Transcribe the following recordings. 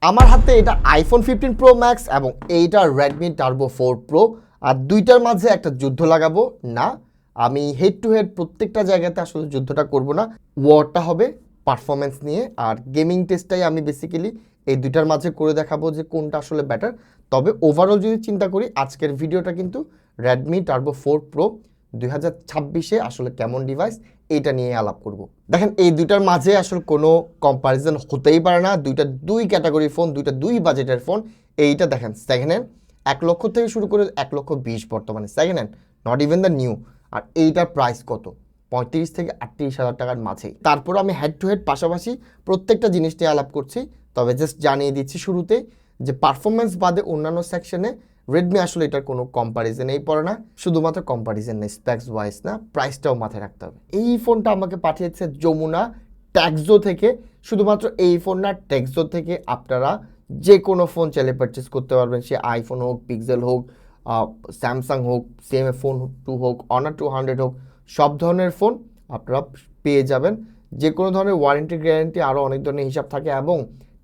আমার হাতে এটা আইফোন 15 প্রো ম্যাক্স এবং এইটা রেডমি টার্বো 4 প্রো। আর দুইটার মাঝে একটা যুদ্ধ লাগাবো না, আমি হেড টু হেড প্রত্যেকটা জায়গাতে আসলে যুদ্ধটা করব না, ওয়ারটা হবে পারফরমেন্স নিয়ে। আর গেমিং টেস্টটাই আমি বেসিক্যালি এই দুইটার মাঝে করে দেখাবো যে কোনটা আসলে বেটার। তবে ওভারঅল যদি চিন্তা করি আজকের ভিডিওটা কিন্তু রেডমি টার্বো 4 প্রো 2026-এ আসলে কেমন ডিভাইস এইটা নিয়ে আলাপ করব। দেখেন এই দুইটার মাঝে আসলে কোনো কম্পারিজন হতেই পারে না, দুইটা দুই ক্যাটাগরি ফোন, দুইটা দুই বাজেটের ফোন। এইটা দেখেন সেকেন্ড হ্যান্ড 1 লক্ষ থেকে শুরু করে 1,20,000 বর্তমানে second hand, not even the new. আর এইটার প্রাইস কত? 35 থেকে 38,000 টাকার মাঝেই। তারপর আমি হেড টু হেড পাশাপাশি প্রত্যেকটা জিনিস নিয়ে আলাপ করছি। তবে জাস্ট জানিয়ে দিচ্ছি শুরুতে যে পারফরমেন্স বাদে অন্যান্য সেকশনে রেডমি আসলে এটার কোনো কম্পারিজনেই পড়ে না। শুধুমাত্র কম্পারিজন নেই, স্পেক্স ওয়াইজ না, প্রাইসটাও মাথায় রাখতে হবে। এই ফোনটা আমাকে পাঠিয়েছে যমুনা ট্যাক্সো থেকে। শুধুমাত্র এই ফোন না, ট্যাক্সো থেকে আপনারা যে কোনো ফোন চাইলে পারচেস করতে পারবেন, সে আইফোন হোক, পিক্সেল হোক, স্যামসাং হোক, সিএমএ ফোন 2 হোক, অনার 200 হোক, সব ধরনের ফোন আপনারা পেয়ে যাবেন। যে কোনো ধরনের ওয়ারেন্টি গ্যারেন্টি আরও অনেক ধরনের হিসাব থাকে এবং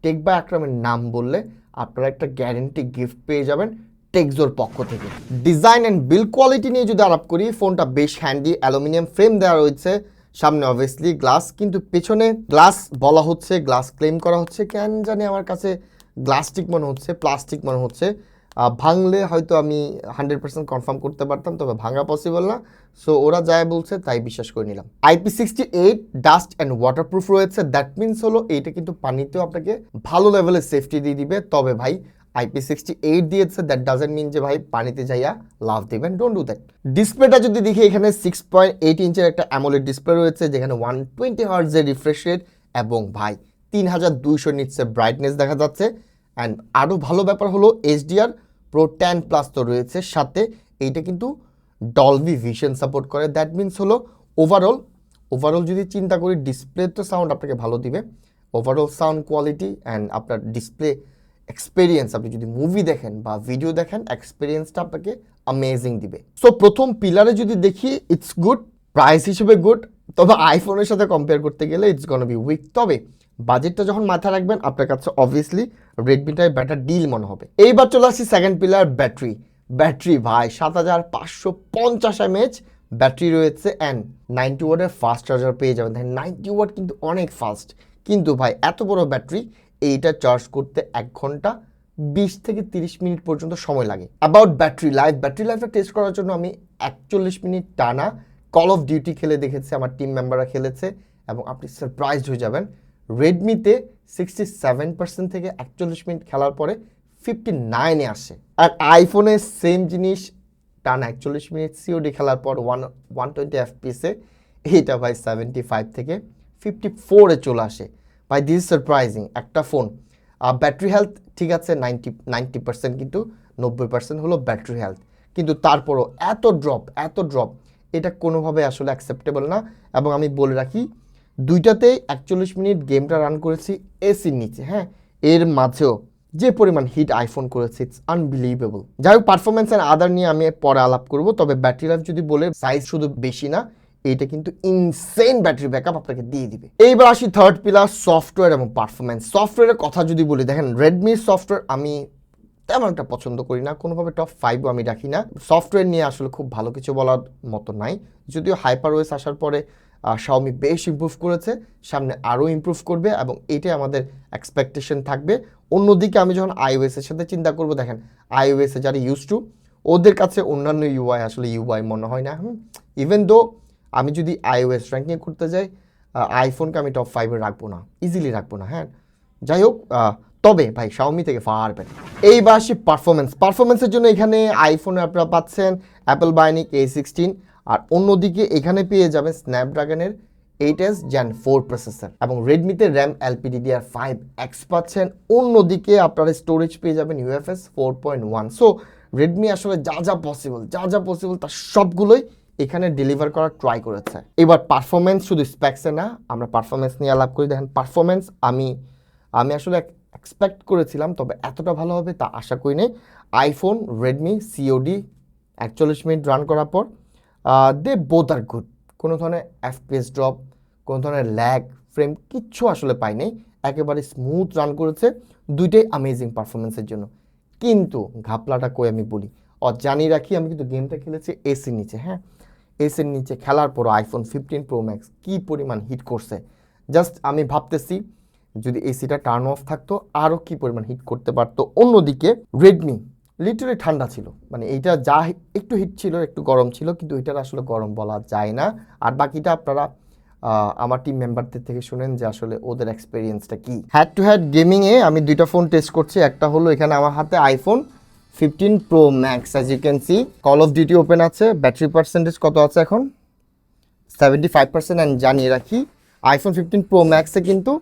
টেক বাই আকরামের নাম বললে আপনারা একটা গ্যারেন্টি গিফট পেয়ে যাবেন টেক্সোর পক্ষ থেকে। ডিজাইন অ্যান্ড বিল্ড কোয়ালিটি নিয়ে যদি আলাপ করি, ফোনটা বেশ হ্যান্ডি, অ্যালুমিনিয়াম ফ্রেম দেওয়া রয়েছে, সামনে অবভিয়াসলি গ্লাস, কিন্তু পেছনে গ্লাস বলা হচ্ছে, গ্লাস ক্লেম করা হচ্ছে, কেন জানি আমার কাছে গ্লাস্টিক মনে হচ্ছে, প্লাস্টিক মনে হচ্ছে। ভাঙলে হয়তো আমি 100% কনফার্ম করতে পারতাম, তবে ভাঙা পসিবল না। সো ওরা যায় বলছে তাই বিশ্বাস করে নিলাম। IP68 ডাস্ট অ্যান্ড ওয়াটারপ্রুফ রয়েছে, দ্যাট মিনস হলো এইটা কিন্তু পানিতেও আপনাকে ভালো লেভেলের সেফটি দিয়ে দিবে। তবে ভাই IP68 দিয়েছে, দ্যাট ডাজেন্ট মিন যে ভাই পানিতে যাইয়া লাভ দিবেন, ডোন্ট ডু দ্যাট। ডিসপ্লেটা যদি দেখি, এখানে 6.8 ইঞ্চের একটা অ্যামোলেড ডিসপ্লে রয়েছে, যেখানে 120 হার্টজের রিফ্রেশ রেট এবং ভাই 3200 নিটসের ব্রাইটনেস দেখা যাচ্ছে। অ্যান্ড আরও ভালো ব্যাপার হলো HDR Pro 10 প্লাস তো রয়েছে সাথে, এইটা কিন্তু ডলবি ভিশন সাপোর্ট করে। দ্যাট মিনস হলো ওভারঅল যদি চিন্তা করি, ডিসপ্লে তো সাউন্ড আপনাকে ভালো দিবে, ওভারঅল সাউন্ড কোয়ালিটি অ্যান্ড আপনার ডিসপ্লে এক্সপিরিয়েন্স, আপনি যদি মুভি দেখেন বা ভিডিও দেখেন, এক্সপিরিয়েন্সটা আপনাকে অ্যামেজিং দিবে। সো প্রথম পিলারে যদি দেখি, ইটস গুড, প্রাইস হিসেবে গুড, তবে আইফোনের সাথে কম্পেয়ার করতে গেলে ইটস গনা বি উইক। তবে বাজেটটা যখন মাথায় রাখবেন, আপনার কাছে অবভিয়াসলি রেডমিটাই বেটার ডিল মনে হবে। এইবার চলে আসছি সেকেন্ড পিলার, ব্যাটারি ভাই 7550 mAh ব্যাটারি রয়েছে অ্যান্ড 90 ওয়াটের ফাস্ট চার্জার পেয়ে যাবেন। দেখেন 90 ওয়াট কিন্তু অনেক ফাস্ট, কিন্তু ভাই এত বড় ব্যাটারি, এইটা চার্জ করতে 1 ঘন্টা 20 থেকে 30 মিনিট পর্যন্ত সময় লাগে। অ্যাবাউট ব্যাটারি লাইফটা টেস্ট করার জন্য আমি 41 মিনিট টানা কল অফ ডিউটি খেলে দেখেছি, আমার টিম মেম্বাররা খেলেছে এবং আপনি সারপ্রাইজড হয়ে যাবেন। রেডমিতে 67% থেকে 41 মিনিট খেলার পরে 59-এ আসে। আর আইফোনে সেম জিনিস, টানা 41 মিনিট সিওডি খেলার পর 120 FPS-এ, এইটা ভাই 75 থেকে 54-এ চলে আসে। ভাই দিস ইজ সারপ্রাইজিং একটা ফোন। ব্যাটারি হেলথ ঠিক আছে 90%, কিন্তু 90% হলো ব্যাটারি হেলথ, কিন্তু তারপরও এত ড্রপ এটা কোনোভাবে আসলে অ্যাকসেপ্টেবল না। এবং আমি বলে রাখি, দুইটাতেই 41 মিনিট গেমটা রান করেছি এসির নিচে, হ্যাঁ, এর মাঝেও যে পরিমাণ হিট আইফোন করেছে, ইটস আনবিলিভেবল। যাই হোক, পারফরমেন্স অ্যান্ড আদার নিয়ে আমি পরে আলাপ করব। তবে ব্যাটারি লাইফ যদি বলে, সাইজ শুধু বেশি না, এইটা কিন্তু ইনসেন ব্যাটারি ব্যাকআপ আপনাকে দিয়ে দিবে। এইবার আসি থার্ড পিলার, সফটওয়্যার এবং পারফরমেন্স। সফটওয়্যারের কথা যদি বলি, দেখেন রেডমির সফটওয়্যার আমি তেমন একটা পছন্দ করি না, কোনোভাবে টপ 5ও আমি রাখি না। সফটওয়্যার নিয়ে আসলে খুব ভালো কিছু বলার মতো নাই, যদিও হাইপারওয়েস আসার পরে শাওমি বেশ ইমপ্রুভ করেছে, সামনে আরও ইমপ্রুভ করবে এবং এটাই আমাদের এক্সপেকটেশন থাকবে। অন্যদিকে আমি যখন আইওএসের সাথে চিন্তা করব, দেখেন আইওএসে যারা ইউজ টু, ওদের কাছে অন্যান্য ইউআই আসলে ইউআই মনে হয় না। ইভেন দো আমি যদি আইওএস র্যাঙ্কিং করতে যাই, আইফোনকে আমি টপ 5-এ রাখবো না, ইজিলি রাখবো না। হ্যাঁ, যাই হোক, তবে ভাই শাওমি থেকে ফার বেটার। এইবার আসি পারফরমেন্সের জন্য এখানে আইফোনে আপনারা পাচ্ছেন অ্যাপল বায়োনিক A16, আর অন্যদিকে এখানে পেয়ে যাবেন স্ন্যাপড্রাগনের 8S Gen 4 প্রসেসর এবং রেডমিতে র্যাম LPDDR5X পাচ্ছেন। অন্যদিকে আপনারা স্টোরেজ পেয়ে যাবেন UFS 4.1। সো রেডমি আসলে যা যা পসিবল তার সবগুলোই এখানে ডেলিভার করার ট্রাই করেছে। এবার পারফরমেন্স শুধু স্পেক্সে না, আমরা পারফরমেন্স নিয়ে আলাপ করি। দেখেন পারফরমেন্স আমি আসলে এক্সপেক্ট করেছিলাম, তবে এতটা ভালো হবে তা আশা করিনি। IPhone Redmi COD 41 minute run করার পর দে বোথ আর গুড, কোনো ধরনের FPS ড্রপ, কোনো ধরনের ল্যাগ, ফ্রেম কিচ্ছু আসলে পাইনি। একেবারে স্মুথ রান করেছে, দুইটাই অ্যামেজিং পারফরমেন্সের জন্য। কিন্তু ঘাপলাটা কই আমি বলি, জানিয়ে রাখি আমি কিন্তু গেমটা খেলেছি এসির নিচে। হ্যাঁ, এসির নিচে খেলার পর আইফোন 15 প্রো ম্যাক্স কী পরিমাণ হিট করছে, জাস্ট আমি ভাবতেছি যদি এসিটা টার্ন অফ থাকতো আরও কী পরিমাণ হিট করতে পারতো। অন্যদিকে রেডমি লিটারালি ঠান্ডা ছিল, মানে এইটা যা একটু হিট ছিল, একটু গরম ছিল, কিন্তু এটার আসলে গরম বলা যায় না। আর বাকিটা আপনারা আমার টিম মেম্বারদের থেকে শুনেন যে আসলে ওদের এক্সপিরিয়েন্সটা কি। হ্যাড টু হ্যাড গেমিংয়ে আমি দুইটা ফোন টেস্ট করছি। একটা হলো এখানে আমার হাতে iPhone 15 pro max, as you can see call of duty open আছে। ব্যাটারি পার্সেন্টেজ কত আছে এখন? 75%। অ্যান্ড জানিয়ে রাখি আইফোন 15 প্রো ম্যাক্সে কিন্তু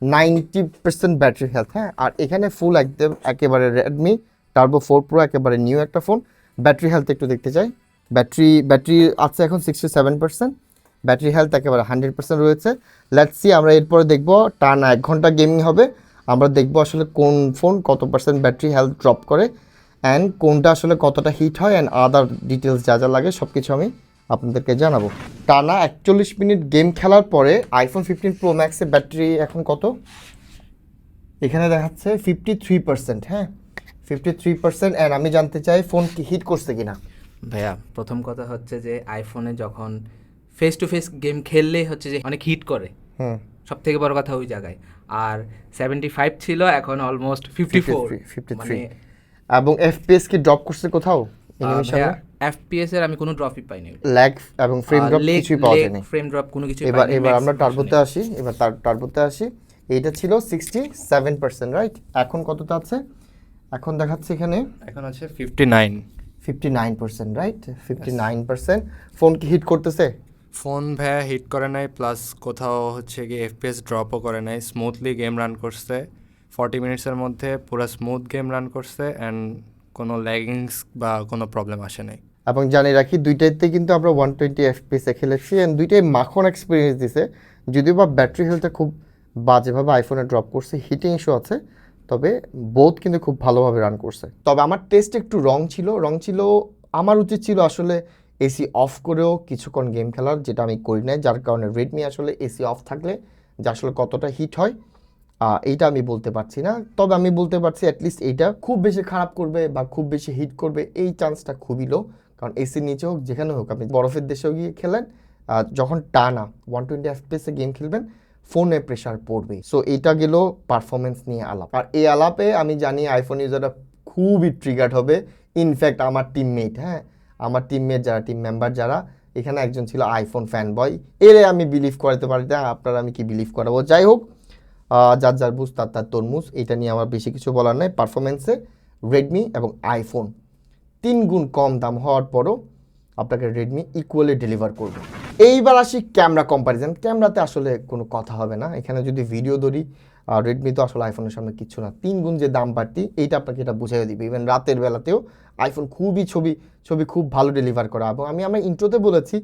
90% ব্যাটারি হেলথ। হ্যাঁ, আর এখানে ফুল একদম একেবারে রেডমি টার্বো 4 প্রো, একেবারে নিউ একটা ফোন। ব্যাটারি হেলথ একটু দেখতে চাই। ব্যাটারি আছে এখন 67%, ব্যাটারি হেলথ একেবারে 100% রয়েছে। লেটস সি, আমরা এরপরে দেখবো টানা 1 ঘন্টা গেমিং হবে, আমরা দেখবো আসলে কোন ফোন কত পার্সেন্ট ব্যাটারি হেলথ ড্রপ করে অ্যান্ড কোনটা আসলে কতটা হিট হয় অ্যান্ড আদার ডিটেলস যা যা লাগে সব কিছু আমি আপনাদেরকে জানাবো। টানা 41 মিনিট গেম খেলার পরে আইফোন 15 প্রো ম্যাক্সের ব্যাটারি এখন কত? এখানে দেখাচ্ছে 53%। হ্যাঁ, 53%। অ্যান্ড আমি জানতে চাই ফোন কি হিট করছে কিনা। ভাইয়া, প্রথম কথা হচ্ছে যে আইফোনে যখন ফেস টু ফেস গেম খেললেই হচ্ছে যে অনেক হিট করে, সব থেকে বড় কথা ওই জায়গায়। আর 75 ছিল, এখন অলমোস্ট 54। এবং এফপিএস কি ড্রপ করছে কোথাও? এফপিএস এর আমি কোনো ড্রপই পাইনি, ল্যাগ এবং ফ্রেম ড্রপ কিছুই পাওয়া যায়নি। ফ্রেম ড্রপ কোনো কিছু এবার আমরা টার্বোতে আসি, টার্বোতে আসি। এইটা ছিল 67%, রাইট? এখন কতটা আছে? এখন দেখাচ্ছে এখানে এখন আছে 59%, রাইট? 59%। ফোন কি হিট করতেছে? ফোন ভাইয়া হিট করে নাই, প্লাস কোথাও হচ্ছে কি এফপিএস ড্রপও করে নাই, স্মুথলি গেম রান করছে। 40 মিনিটসের মধ্যে পুরো স্মুথ গেম রান করছে অ্যান্ড কোনো ল্যাগিংস বা কোনো প্রবলেম আসে নাই। এবং জানিয়ে রাখি দুইটাইতে কিন্তু আমরা 120 এফপিএসে খেলেছি অ্যান্ড দুইটাই মাখন এক্সপিরিয়েন্স দিছে। যদিও বা ব্যাটারি হেলথটা খুব বাজেভাবে আইফোনে ড্রপ করছে, হিটিং ইস্যু আছে, তবে বোথ কিন্তু খুব ভালোভাবে রান করছে। তবে আমার টেস্ট একটু রং ছিল। আমার উচিত ছিল আসলে এসি অফ করেও কিছুক্ষণ গেম খেলার, যেটা আমি করি নাই, যার কারণে রেডমি আসলে এসি অফ থাকলে যে আসলে কতটা হিট হয় এইটা আমি বলতে পারছি না। তবে আমি বলতে পারছি অ্যাটলিস্ট এইটা খুব বেশি খারাপ করবে বা খুব বেশি হিট করবে এই চান্সটা খুবই লো, কারণ এসির নিচে হোক যেখানে হোক, আপনি বরফের দেশেও গিয়ে খেলেন, যখন টানা 120 এফপিএসে গেম খেলবেন ফোনে প্রেশার পড়বে। সো এটা গেল পারফরমেন্স নিয়ে আলাপ। আর এই আলাপে আমি জানি আইফোন ইউজাররা খুবই ট্রিগার্ড হবে। ইনফ্যাক্ট আমার টিমমেট যারা, টিম মেম্বার যারা, এখানে একজন ছিল আইফোন ফ্যান বয়, এরে আমি বিলিভ করাতে পারি না, আপনারা আমি কি বিলিভ করাবো। যাই হোক, যার বুঝ তার তরমুজ, এটা নিয়ে আমার বেশি কিছু বলার নাই। পারফরমেন্সে রেডমি এবং আইফোন 3 গুণ কম দাম হওয়ার পরও আপনাকে রেডমি ইকুয়ালি ডেলিভার করবে। এইবার আসি ক্যামেরা কম্প্যারিজন। ক্যামেরাতে আসলে কোনো কথা হবে না, এখানে যদি ভিডিও ধরি রেডমি তো আসলে আইফোনের সামনে কিচ্ছু না। 3 গুণ যে দাম বাড়তি এইটা আপনাকে এটা বুঝাই দিবে। ইভেন রাতের বেলাতেও আইফোন খুবই ছবি খুব ভালো ডেলিভার করা। এবং আমার ইন্ট্রোতে বলেছি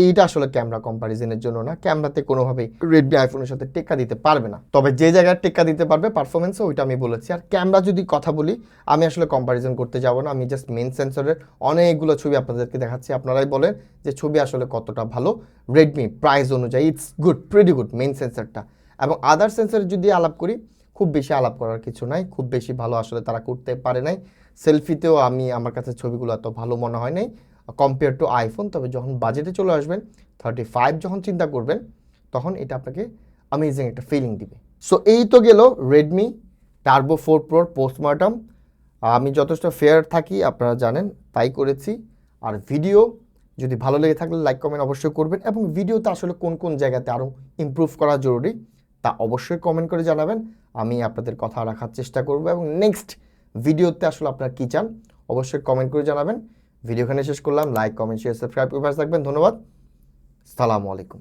এইটা আসলে ক্যামেরা কম্প্যারিজনের জন্য না, ক্যামেরাতে কোনোভাবেই রেডমি আইফোনের সাথে টেক্কা দিতে পারবে না। তবে যে জায়গায় টেক্কা দিতে পারবে পারফরমেন্সে, ওইটা আমি বলেছি। আর ক্যামেরা যদি কথা বলি, আমি আসলে কম্প্যারিজন করতে যাব না, আমি জাস্ট মেন সেন্সরের অনেকগুলো ছবি আপনাদেরকে দেখাচ্ছি, আপনারাই বলেন যে ছবি আসলে কতটা ভালো। রেডমি প্রাইস অনুযায়ী it's good, pretty good main সেন্সরটা। এবং আদার সেন্সর যদি আলাপ করি, খুব বেশি আলাপ করার কিছু নাই, খুব বেশি ভালো আসলে তারা করতে পারে নাই। সেলফিতেও আমার কাছে ছবিগুলো এত ভালো মনে হয় নাই কম্পেয়ার টু আইফোন। তবে যখন বাজেটে চলে আসবেন 35 যখন চিন্তা করবেন, তখন এটা আপনাকে অ্যামেজিং একটা ফিলিং দিবে। সো এই তো গেল রেডমি টার্বো 4 প্রোর পোস্টমর্টম। আমি যথেষ্ট ফেয়ার থাকি আপনারা জানেন, তাই করেছি। আর ভিডিও যদি ভালো লেগে থাকলে লাইক কমেন্ট অবশ্যই করবেন, এবং ভিডিওতে আসলে কোন কোন জায়গাতে আরও ইমপ্রুভ করা জরুরি তা অবশ্যই কমেন্ট করে জানাবেন। আমি আপনাদের কথা রাখার চেষ্টা করব, এবং নেক্সট ভিডিওতে আসলে আপনারা কী চান অবশ্যই কমেন্ট করে জানাবেন। ভিডিও এখানে শেষ করলাম। লাইক কমেন্ট শেয়ার সাবস্ক্রাইব করে পাশে থাকবেন। ধন্যবাদ। আসসালামু আলাইকুম।